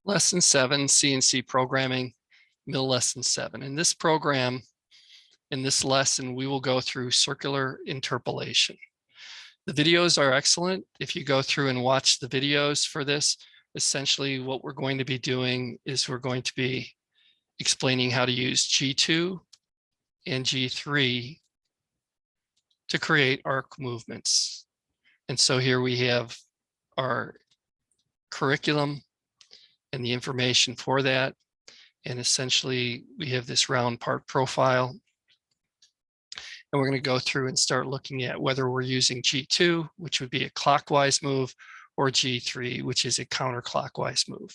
Lesson 7, CNC Programming, Mill Lesson 7. In this program, in this lesson, we will go through circular interpolation. The videos are excellent. If you go through and watch the videos for this, essentially what we're going to be doing is we're going to be explaining how to use G2 and G3 to create arc movements. And so here we have our curriculum and the information for that. And essentially we have this round part profile. And we're going to go through and start looking at whether we're using G2, which would be a clockwise move, or G3, which is a counterclockwise move.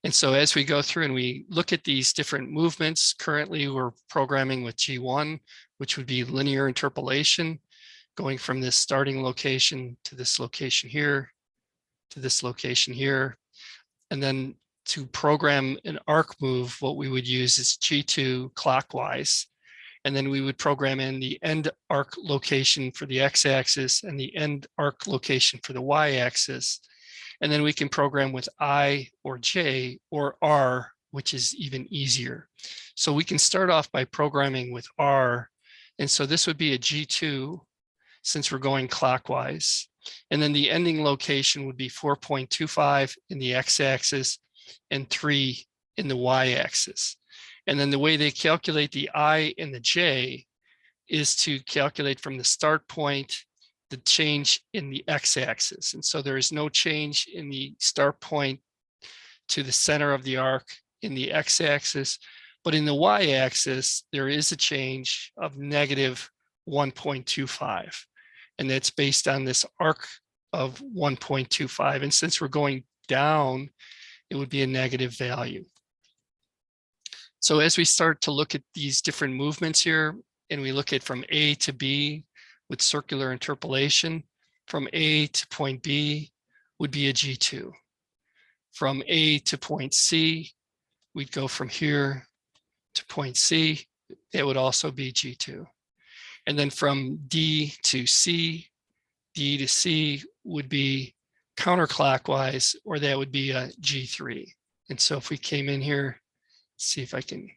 And so as we go through and we look at these different movements, currently we're programming with G1, which would be linear interpolation, going from this starting location to this location here, to this location here. And then to program an arc move, what we would use is G2 clockwise. And then we would program in the end arc location for the x-axis and the end arc location for the y-axis. And then we can program with I or J or R, which is even easier. So we can start off by programming with R. And so this would be a G2 since we're going clockwise. And then the ending location would be 4.25 in the x-axis and 3 in the y-axis. And then the way they calculate the I and the J is to calculate from the start point, the change in the x-axis. And so there is no change in the start point to the center of the arc in the x-axis, but in the y-axis, there is a change of negative 1.25. And that's based on this arc of 1.25. And since we're going down, it would be a negative value. So as we start to look at these different movements here, and we look at from A to B with circular interpolation, from A to point B would be a G2. From A to point C, we'd go from here to point C, it would also be G2. And then from D to C would be counterclockwise, or that would be a G3. And so if we came in here, see if I can.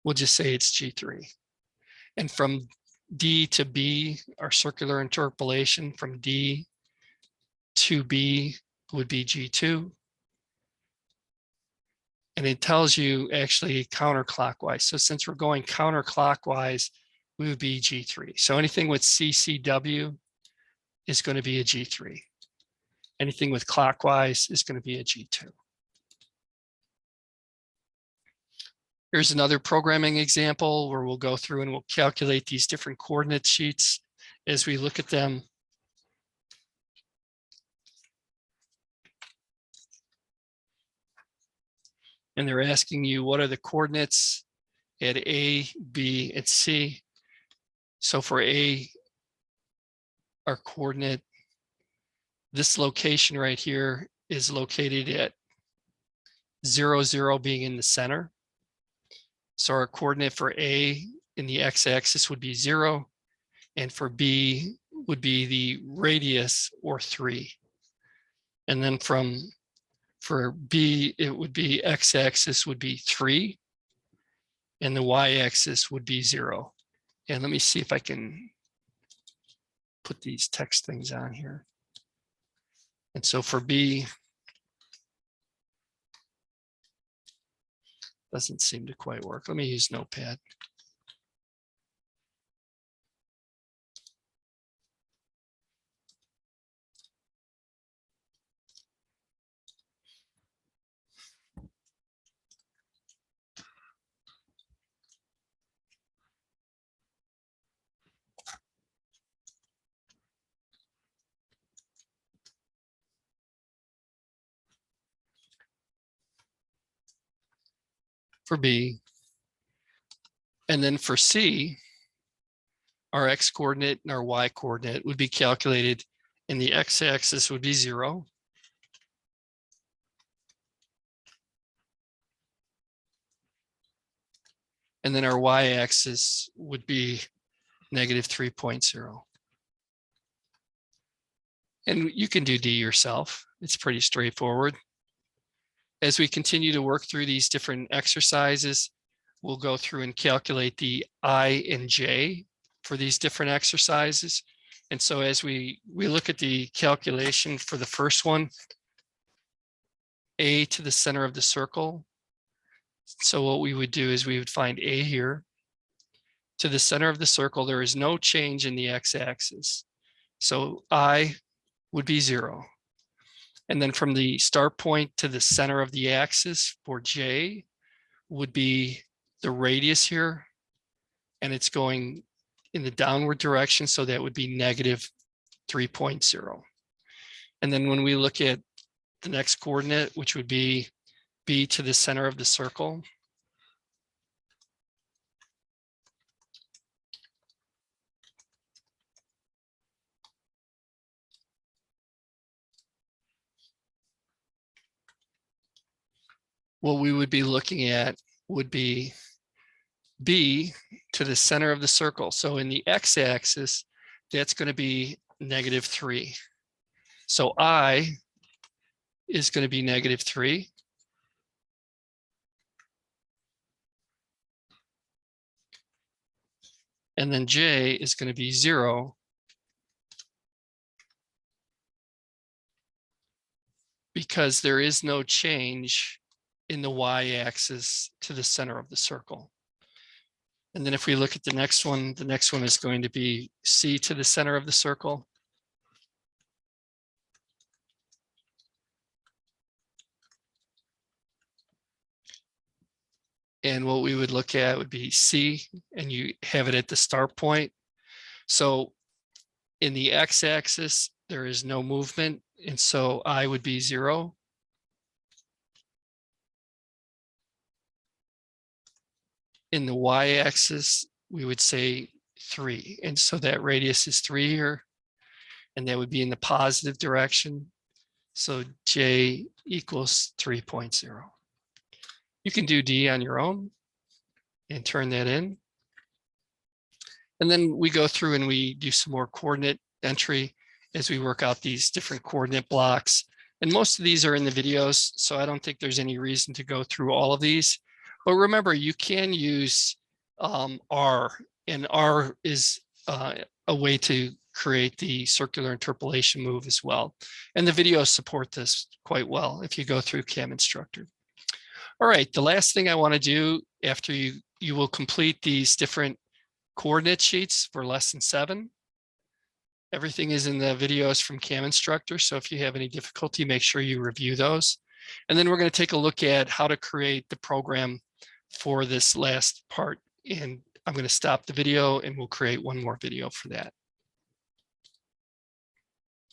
We'll just say it's G3. And from D to B, our circular interpolation from D to B would be G2. And it tells you actually counterclockwise. So since we're going counterclockwise, we would be G3. So anything with CCW is going to be a G3. Anything with clockwise is going to be a G2. Here's another programming example where we'll go through and we'll calculate these different coordinate sheets as we look at them. And they're asking you, what are the coordinates at A, B, and C? So for A, our coordinate, this location right here is located at 0, 0 being in the center. So our coordinate for A in the x-axis would be 0, and for B would be the radius, or 3. And then for B, it would be x-axis would be 3, and the y-axis would be 0. And let me see if I can put these text things on here. And so for B, doesn't seem to quite work. Let me use Notepad. For B. And then for C, our x coordinate and our y coordinate would be calculated, and the x-axis would be 0. And then our y-axis would be negative 3.0. And you can do D yourself. It's pretty straightforward. As we continue to work through these different exercises, we'll go through and calculate the I and J for these different exercises. And so as we look at the calculation for the first one, A to the center of the circle. So what we would do is we would find A here. To the center of the circle, there is no change in the x-axis. So I would be 0. And then from the start point to the center of the axis for J would be the radius here. And it's going in the downward direction. So that would be negative 3.0. And then when we look at the next coordinate, which would be B to the center of the circle, what we would be looking at would be B to the center of the circle. So in the x-axis, that's going to be negative 3. So I is going to be negative 3. And then J is going to be 0. Because there is no change in the y-axis to the center of the circle. And then if we look at the next one is going to be C to the center of the circle. And what we would look at would be C, and you have it at the start point. So in the x-axis, there is no movement, and so I would be 0. In the y-axis, we would say 3. And so that radius is 3 here, and that would be in the positive direction. So J equals 3.0. You can do D on your own and turn that in. And then we go through and we do some more coordinate entry as we work out these different coordinate blocks. And most of these are in the videos, so I don't think there's any reason to go through all of these. But remember, you can use R, and R is a way to create the circular interpolation move as well. And the videos support this quite well if you go through Cam Instructor. All right, the last thing I want to do after you will complete these different coordinate sheets for lesson 7. Everything is in the videos from Cam Instructor, so if you have any difficulty, make sure you review those. And then we're going to take a look at how to create the program for this last part. And I'm going to stop the video and we'll create one more video for that.